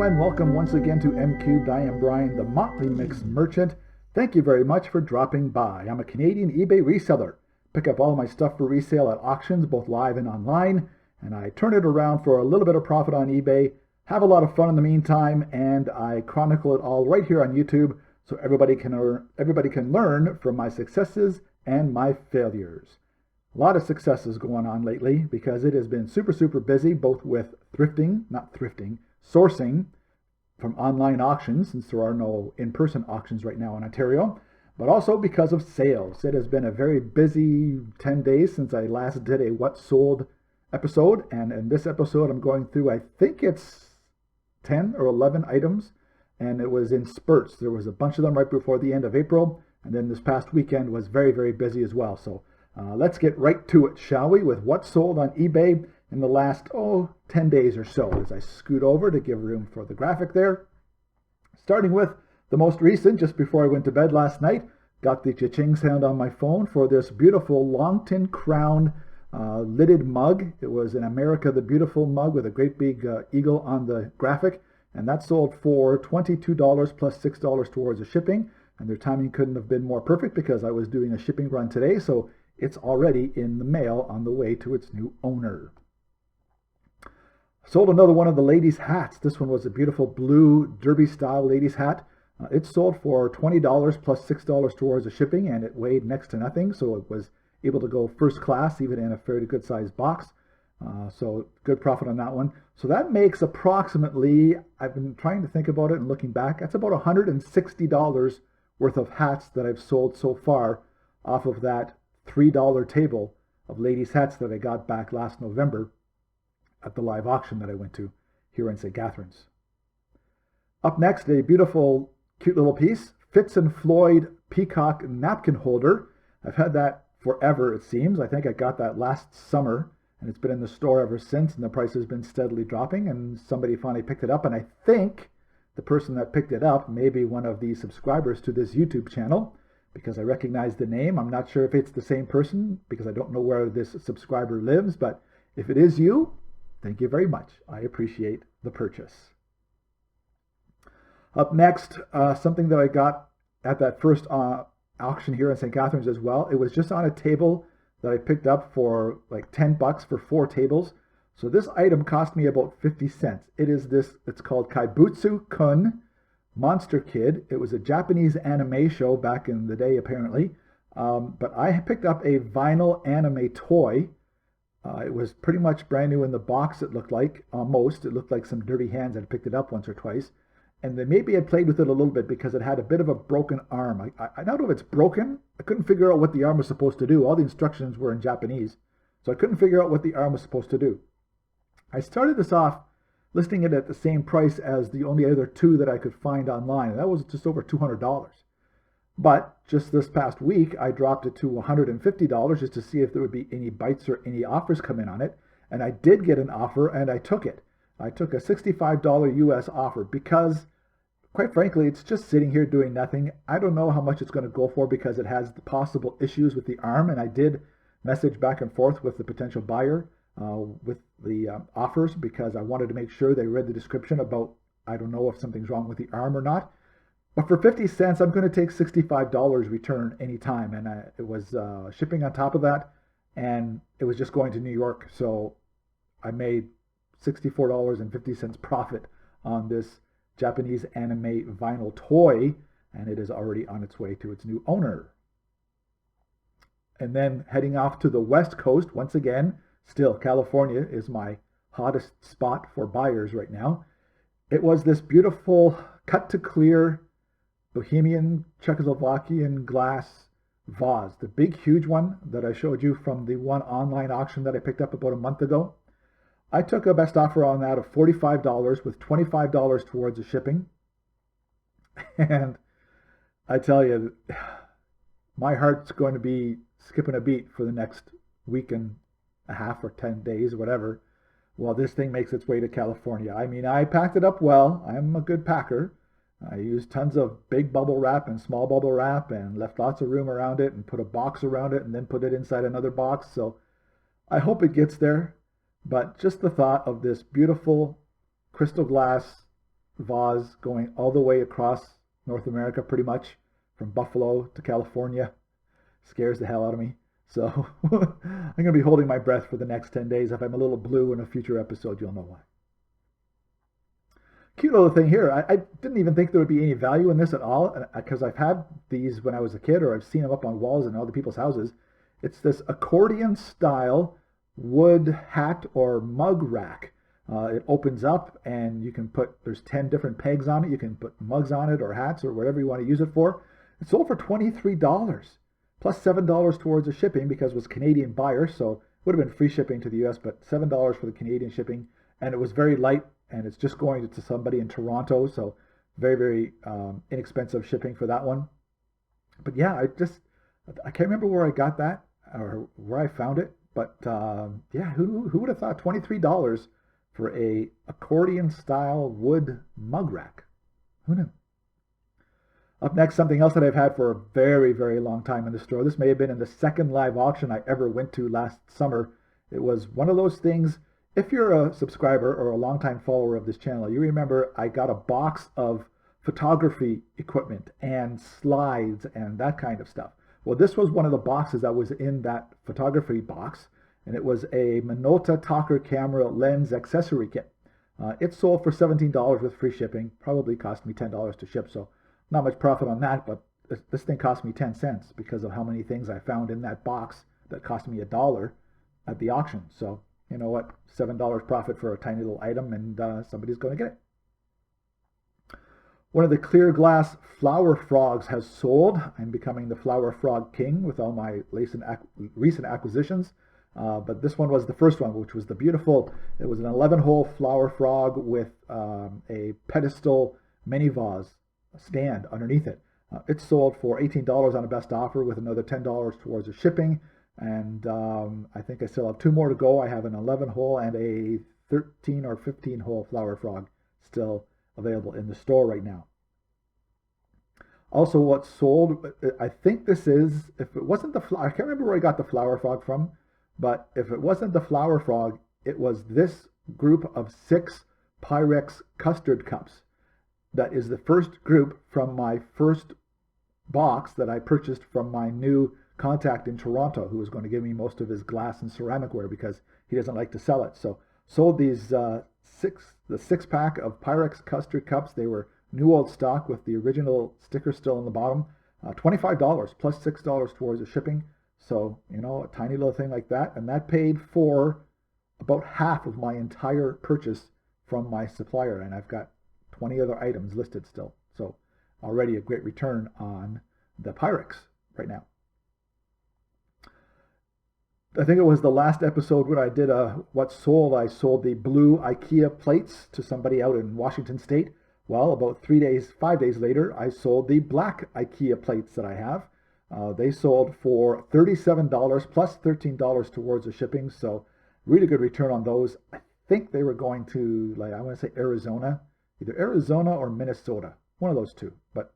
and welcome once again to M Cubed. I am Brian, the Motley Mix Merchant. Thank you very much for dropping by. I'm a Canadian eBay reseller. Pick up all my stuff for resale at auctions, both live and online, and I turn it around for a little bit of profit on eBay, have a lot of fun in the meantime, and I chronicle it all right here on YouTube so everybody can learn from my successes and my failures. A lot of successes going on lately because it has been super busy, both with sourcing from online auctions, since there are no in-person auctions right now in Ontario, but also because of sales. It has been a very busy 10 days since I last did a What Sold episode, and in this episode I'm going through, I think it's 10 or 11 items, and it was in spurts. There was a bunch of them right before the end of April, and then this past weekend was very busy as well. So let's get right to it, shall we, with what sold on eBay in the last 10 days or so, as I scoot over to give room for the graphic there. Starting with the most recent, just before I went to bed last night, got the cha-ching sound on my phone for this beautiful Longton Crown lidded mug. It was an America the Beautiful mug with a great big eagle on the graphic, and that sold for $22 plus $6 towards the shipping, and their timing couldn't have been more perfect because I was doing a shipping run today, so it's already in the mail on the way to its new owner. Sold another one of the ladies' hats. This one was a beautiful blue derby-style ladies' hat. It sold for $20 plus $6 towards the shipping, and it weighed next to nothing, so it was able to go first class, even in a fairly good-sized box. So good profit on that one. So that makes approximately, I've been trying to think about it and looking back, that's about $160 worth of hats that I've sold so far off of that $3 table of ladies' hats that I got back last November at the live auction that I went to here in St. Catharines. Up next, a beautiful, cute little piece, Fitz and Floyd peacock napkin holder. I've had that forever, it seems. I think I got that last summer, and it's been in the store ever since, and the price has been steadily dropping, and somebody finally picked it up, and I think the person that picked it up may be one of the subscribers to this YouTube channel, because I recognize the name. I'm not sure if it's the same person, because I don't know where this subscriber lives, but if it is you, thank you very much. I appreciate the purchase. Up next, something that I got at that first auction here in St. Catharines as well. It was just on a table that I picked up for like $10 for 4 tables. So this item cost me about 50 cents. It's called Kaibutsu Kun Monster Kid. It was a Japanese anime show back in the day, apparently. But I picked up a vinyl anime toy. It was pretty much brand new in the box, it looked like, almost. It looked like some dirty hands had picked it up once or twice. And then maybe I played with it a little bit because it had a bit of a broken arm. I don't know if it's broken. I couldn't figure out what the arm was supposed to do. All the instructions were in Japanese, so I couldn't figure out what the arm was supposed to do. I started this off listing it at the same price as the only other 2 that I could find online, and that was just over $200. But just this past week, I dropped it to $150 just to see if there would be any bites or any offers come in on it. And I did get an offer, and I took it. I took a $65 US offer because, quite frankly, it's just sitting here doing nothing. I don't know how much it's going to go for because it has the possible issues with the arm. And I did message back and forth with the potential buyer with the offers because I wanted to make sure they read the description about, I don't know if something's wrong with the arm or not. But for 50 cents, I'm going to take $65 return anytime. And it was shipping on top of that. And it was just going to New York. So I made $64.50 profit on this Japanese anime vinyl toy. And it is already on its way to its new owner. And then heading off to the West Coast, once again, still California is my hottest spot for buyers right now. It was this beautiful cut to clear Bohemian Czechoslovakian glass vase, the big huge one that I showed you from the one online auction that I picked up about a month ago. I took a best offer on that of $45 with $25 towards the shipping. And I tell you, my heart's going to be skipping a beat for the next week and a half or 10 days, whatever, while this thing makes its way to California. I mean, I packed it up well. I'm a good packer. I used tons of big bubble wrap and small bubble wrap and left lots of room around it and put a box around it and then put it inside another box. So I hope it gets there. But just the thought of this beautiful crystal glass vase going all the way across North America, pretty much from Buffalo to California. Scares the hell out of me. So I'm going to be holding my breath for the next 10 days. If I'm a little blue in a future episode, you'll know why. Cute little thing here. I didn't even think there would be any value in this at all, because I've had these when I was a kid, or I've seen them up on walls in other people's houses. It's this accordion style wood hat or mug rack. It opens up and you can put, there's 10 different pegs on it. You can put mugs on it or hats or whatever you want to use it for. It sold for $23 plus $7 towards the shipping, because it was Canadian buyer, so it would have been free shipping to the US, but $7 for the Canadian shipping. And it was very light, and it's just going to somebody in Toronto, so very, very inexpensive shipping for that one. But yeah, I can't remember where I got that or where I found it, but yeah, who would have thought $23 for a accordion style wood mug rack? Who knew? Up next, something else that I've had for a very, very long time in the store. This may have been in the second live auction I ever went to last summer. It was one of those things, if you're a subscriber or a longtime follower of this channel, you remember I got a box of photography equipment and slides and that kind of stuff. Well, this was one of the boxes that was in that photography box, and it was a Minolta Talker camera lens accessory kit. It sold for $17 with free shipping. Probably cost me $10 to ship, so not much profit on that, but this thing cost me 10 cents because of how many things I found in that box that cost me $1 at the auction. So you know what, $7 profit for a tiny little item, and somebody's going to get it. One of the clear glass flower frogs has sold. I'm becoming the flower frog king with all my recent acquisitions. But this one was the first one, which was the beautiful, it was an 11-hole flower frog with a pedestal mini vase stand underneath it. It sold for $18 on a best offer with another $10 towards the shipping. And I think I still have 2 more to go. I have an 11-hole and a 13 or 15-hole flower frog still available in the store right now. Also, what sold, I think this is, if it wasn't the flower, I can't remember where I got the flower frog from, but if it wasn't the flower frog, it was this group of 6 Pyrex custard cups. That is the first group from my first box that I purchased from my new contact in Toronto, who was going to give me most of his glass and ceramicware because he doesn't like to sell it. So sold these the 6-pack of Pyrex custard cups. They were new old stock with the original sticker still on the bottom. $25 plus $6 towards the shipping. So, you know, a tiny little thing like that. And that paid for about half of my entire purchase from my supplier. And I've got 20 other items listed still. So already a great return on the Pyrex right now. I think it was the last episode when I did what sold. I sold the blue IKEA plates to somebody out in Washington State. Well, about 5 days later, I sold the black IKEA plates that I have. They sold for $37 plus $13 towards the shipping. So really good return on those. I think they were going to, like, I want to say Arizona, either Arizona or Minnesota, one of those two. But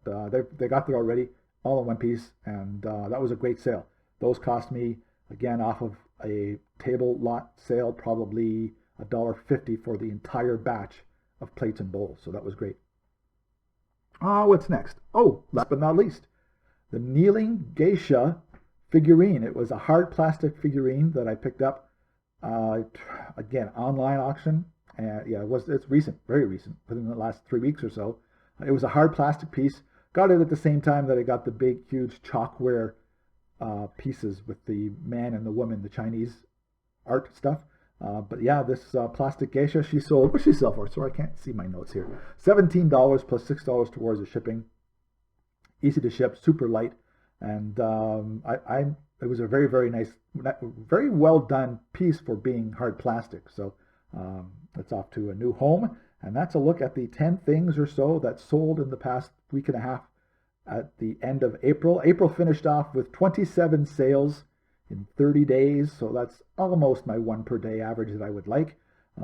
they got there already, all in one piece, and that was a great sale. Those cost me, again, off of a table lot sale, probably $1.50 for the entire batch of plates and bowls. So that was great. What's next? Oh, last but not least, the Kneeling Geisha figurine. It was a hard plastic figurine that I picked up, again, online auction. Yeah, it's recent, very recent, within the last 3 weeks or so. It was a hard plastic piece. Got it at the same time that I got the big, huge chalkware pieces with the man and the woman, the Chinese art stuff. But yeah, this plastic geisha, she sold, what she sell for? So I can't see my notes here. $17 plus $6 towards the shipping. Easy to ship, super light, and it was a very, very nice, very well done piece for being hard plastic. So it's off to a new home, and that's a look at the 10 things or so that sold in the past week and a half at the end of April. April finished off with 27 sales in 30 days, so that's almost my 1 per day average that I would like.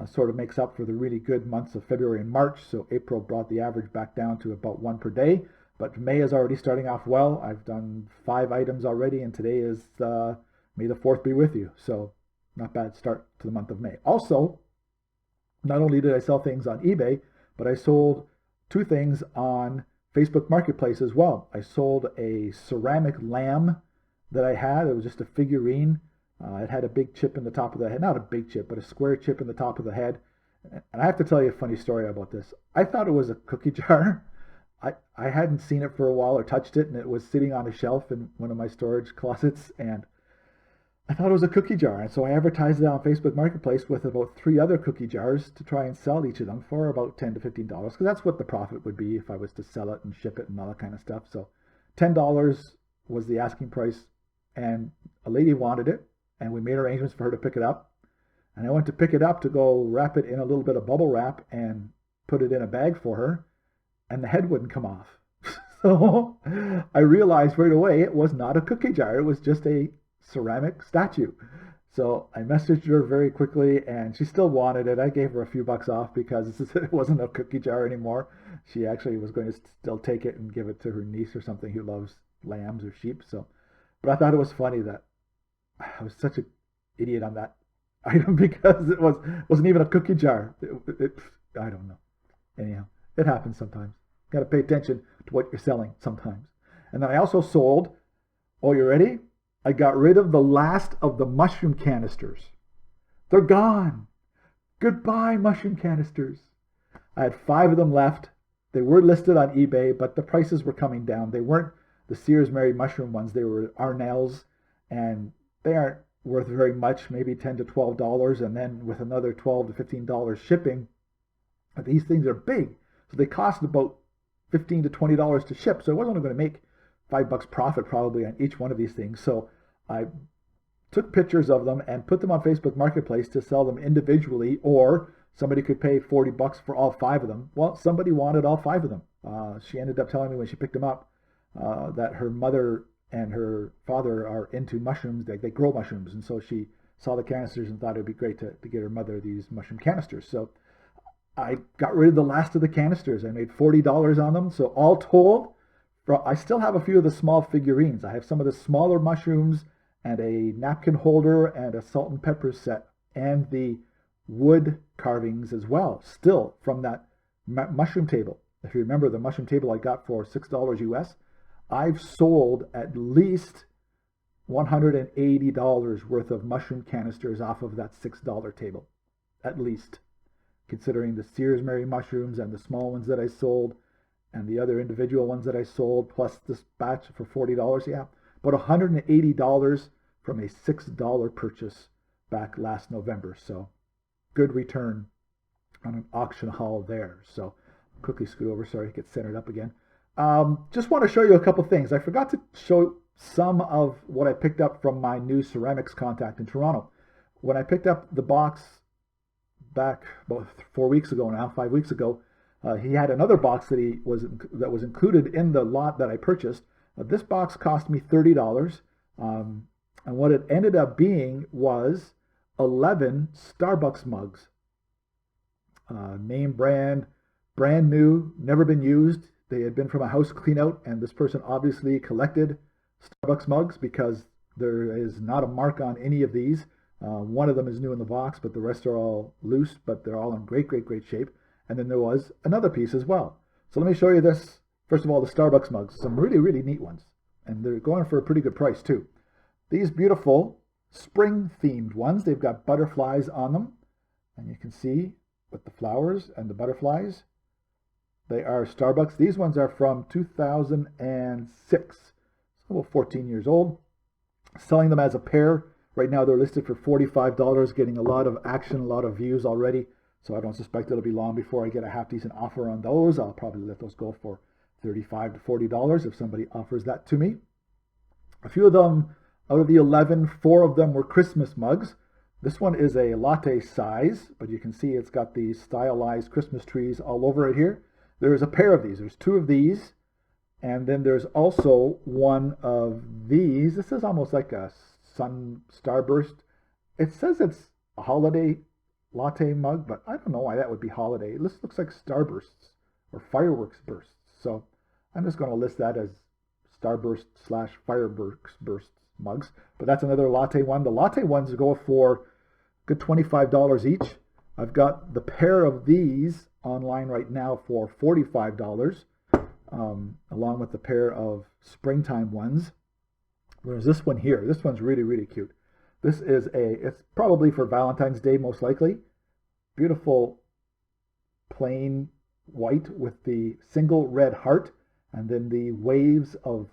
Sort of makes up for the really good months of February and March, so April brought the average back down to about 1 per day. But May is already starting off well. I've done 5 items already, and today is May the 4th be with you. So not bad start to the month of May. Also, not only did I sell things on eBay, but I sold two things on Facebook Marketplace as well. I sold a ceramic lamb that I had. It was just a figurine. It had a big chip in the top of the head. Not a big chip, but a square chip in the top of the head. And I have to tell you a funny story about this. I thought it was a cookie jar. I hadn't seen it for a while or touched it, and it was sitting on a shelf in one of my storage closets, and I thought it was a cookie jar. And so I advertised it on Facebook Marketplace with about 3 other cookie jars to try and sell each of them for about $10 to $15, because that's what the profit would be if I was to sell it and ship it and all that kind of stuff. So $10 was the asking price, and a lady wanted it, and we made arrangements for her to pick it up. And I went to pick it up to go wrap it in a little bit of bubble wrap and put it in a bag for her, and the head wouldn't come off. So I realized right away it was not a cookie jar. It was just a ceramic statue. So I messaged her very quickly, and she still wanted it. I gave her a few bucks off because it wasn't a cookie jar anymore. She actually was going to still take it and give it to her niece or something who loves lambs or sheep. So, but I thought it was funny that I was such an idiot on that item because it wasn't even a cookie jar. I don't know. Anyhow, it happens sometimes. Got to pay attention to what you're selling sometimes. And then I also sold, oh, you ready? I got rid of the last of the mushroom canisters. They're gone. Goodbye, mushroom canisters. I had 5 of them left. They were listed on eBay, but the prices were coming down. They weren't the Sears Mary mushroom ones. They were Arnell's, and they aren't worth very much, maybe $10 to $12, and then with another $12 to $15 shipping. These things are big, so they cost about $15 to $20 to ship. So I wasn't going to make $5 profit probably on each one of these things. So I took pictures of them and put them on Facebook Marketplace to sell them individually, or somebody could pay $40 for all 5 of them. Well, somebody wanted all 5 of them. She ended up telling me when she picked them up that her mother and her father are into mushrooms. They grow mushrooms, and so she saw the canisters and thought it'd be great to get her mother these mushroom canisters. So I got rid of the last of the canisters. I made $40 on them. So all told, I still have a few of the small figurines. I have some of the smaller mushrooms and a napkin holder and a salt and pepper set and the wood carvings as well, still from that mushroom table. If you remember the mushroom table I got for $6 US, I've sold at least $180 worth of mushroom canisters off of that $6 table, at least, considering the Sears Mary mushrooms and the small ones that I sold and the other individual ones that I sold, plus this batch for $40. Yeah, but $180 from a $6 purchase back last November. So good return on an auction haul there. So quickly scoot over, sorry, get centered up again. Just want to show you a couple things. I forgot to show some of what I picked up from my new ceramics contact in Toronto. When I picked up the box back about 4 weeks ago now, 5 weeks ago, he had another box that was included in the lot that I purchased. This box cost me $30, and what it ended up being was 11 Starbucks mugs, name brand, brand new, never been used. They had been from a house clean out, and this person obviously collected Starbucks mugs because there is not a mark on any of these. One of them is new in the box, but the rest are all loose, but they're all in great shape. And then there was another piece as well. So let me show you this. First of all, the Starbucks mugs, some really neat ones. And they're going for a pretty good price too. These beautiful spring themed ones, they've got butterflies on them. And you can see with the flowers and the butterflies, they are Starbucks. These ones are from 2006, so about 14 years old. Selling them as a pair. Right now they're listed for $45, getting a lot of action, a lot of views already. So I don't suspect it'll be long before I get a half decent offer on those. I'll probably let those go for $35 to $40 if somebody offers that to me. A few of them, out of the 11, 4 of them were Christmas mugs. This one is a latte size, but you can see it's got these stylized Christmas trees all over it here. There's a pair of these. There's 2 of these. And then there's also one of these. This is almost like a sun starburst. It says it's a holiday latte mug, but I don't know why that would be holiday. This looks like starbursts or fireworks bursts. So I'm just going to list that as starburst / fireworks bursts mugs. But that's another latte one. The latte ones go for a good $25 each. I've got the pair of these online right now for $45, along with a pair of springtime ones. There's this one here. This one's really, really cute. This is it's probably for Valentine's Day, most likely. Beautiful plain white with the single red heart and then the waves of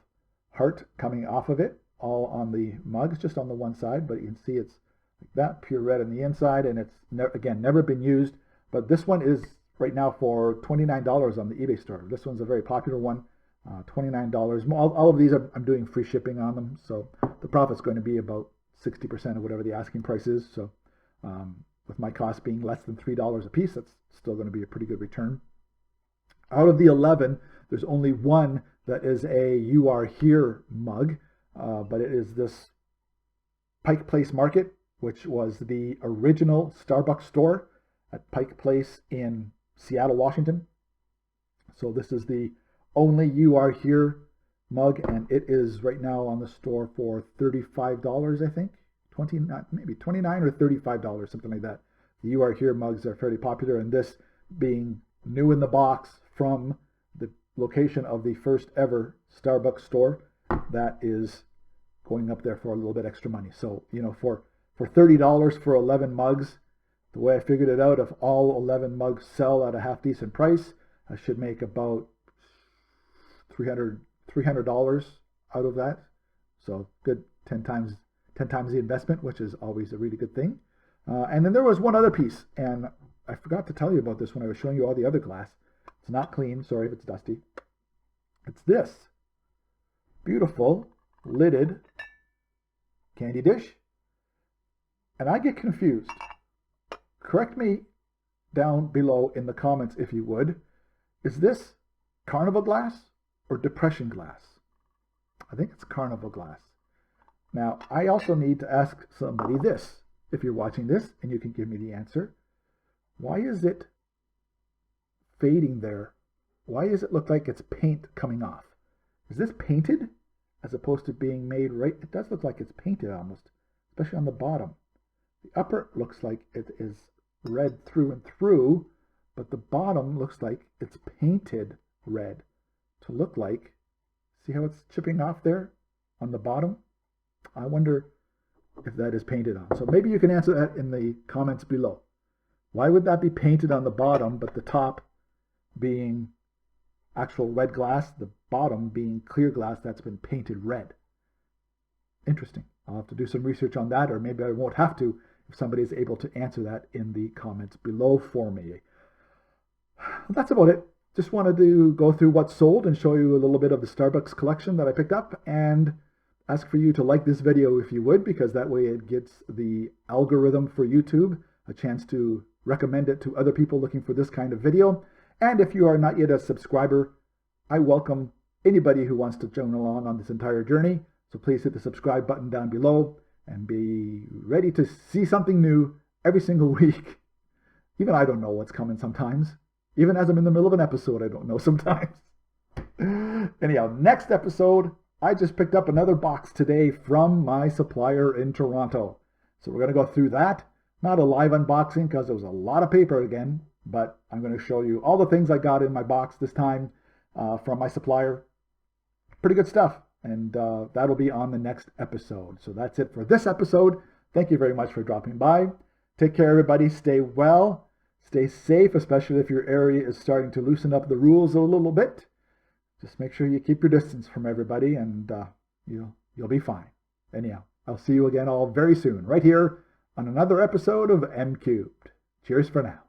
heart coming off of it, all on the mugs, just on the one side, but you can see it's like that, pure red on the inside, and it's again never been used. But this one is right now for $29 on the eBay store. This one's a very popular one, $29. All of these I'm doing free shipping on them, so the profit's going to be about 60% of whatever the asking price is. So with my cost being less than $3 a piece, that's still going to be a pretty good return. Out of the 11, there's only one that is a "You Are Here" mug, but it is this Pike Place Market, which was the original Starbucks store at Pike Place in Seattle, Washington. So this is the only "You Are Here" mug, and it is right now on the store for $35, I think. Maybe $29 or $35, something like that. The "You Are Here" mugs are fairly popular, and this being new in the box from the location of the first ever Starbucks store, that is going up there for a little bit extra money. So, you know, for $30 for 11 mugs, the way I figured it out, if all 11 mugs sell at a half decent price, I should make about $300 out of that. So good, 10 times the investment, which is always a really good thing. And then there was one other piece, and I forgot to tell you about this when I was showing you all the other glass. It's not clean, sorry if it's dusty. It's this beautiful lidded candy dish. And I get confused. Correct me down below in the comments if you would. Is this carnival glass or depression glass? I think it's carnival glass. Now, I also need to ask somebody this, if you're watching this, and you can give me the answer. Why is it fading there? Why does it look like it's paint coming off? Is this painted as opposed to being made right? It does look like it's painted almost, especially on the bottom. The upper looks like it is red through and through, but the bottom looks like it's painted red to look like. See how it's chipping off there on the bottom? I wonder if that is painted on. So maybe you can answer that in the comments below. Why would that be painted on the bottom, but the top being actual red glass, the bottom being clear glass that's been painted red? Interesting. I'll have to do some research on that, or maybe I won't have to if somebody is able to answer that in the comments below for me. That's about it. Just wanted to go through what's sold and show you a little bit of the Starbucks collection that I picked up, and ask for you to like this video if you would, because that way it gets the algorithm for YouTube a chance to recommend it to other people looking for this kind of video. And if you are not yet a subscriber, I welcome anybody who wants to join along on this entire journey. So please hit the subscribe button down below and be ready to see something new every single week. Even I don't know what's coming sometimes. Even as I'm in the middle of an episode, I don't know sometimes. Anyhow, next episode, I just picked up another box today from my supplier in Toronto. So we're going to go through that. Not a live unboxing because there was a lot of paper again, but I'm going to show you all the things I got in my box this time from my supplier. Pretty good stuff. And that'll be on the next episode. So that's it for this episode. Thank you very much for dropping by. Take care, everybody. Stay well. Stay safe, especially if your area is starting to loosen up the rules a little bit. Just make sure you keep your distance from everybody, and you'll be fine. Anyhow, I'll see you again all very soon, right here on another episode of M Cubed. Cheers for now.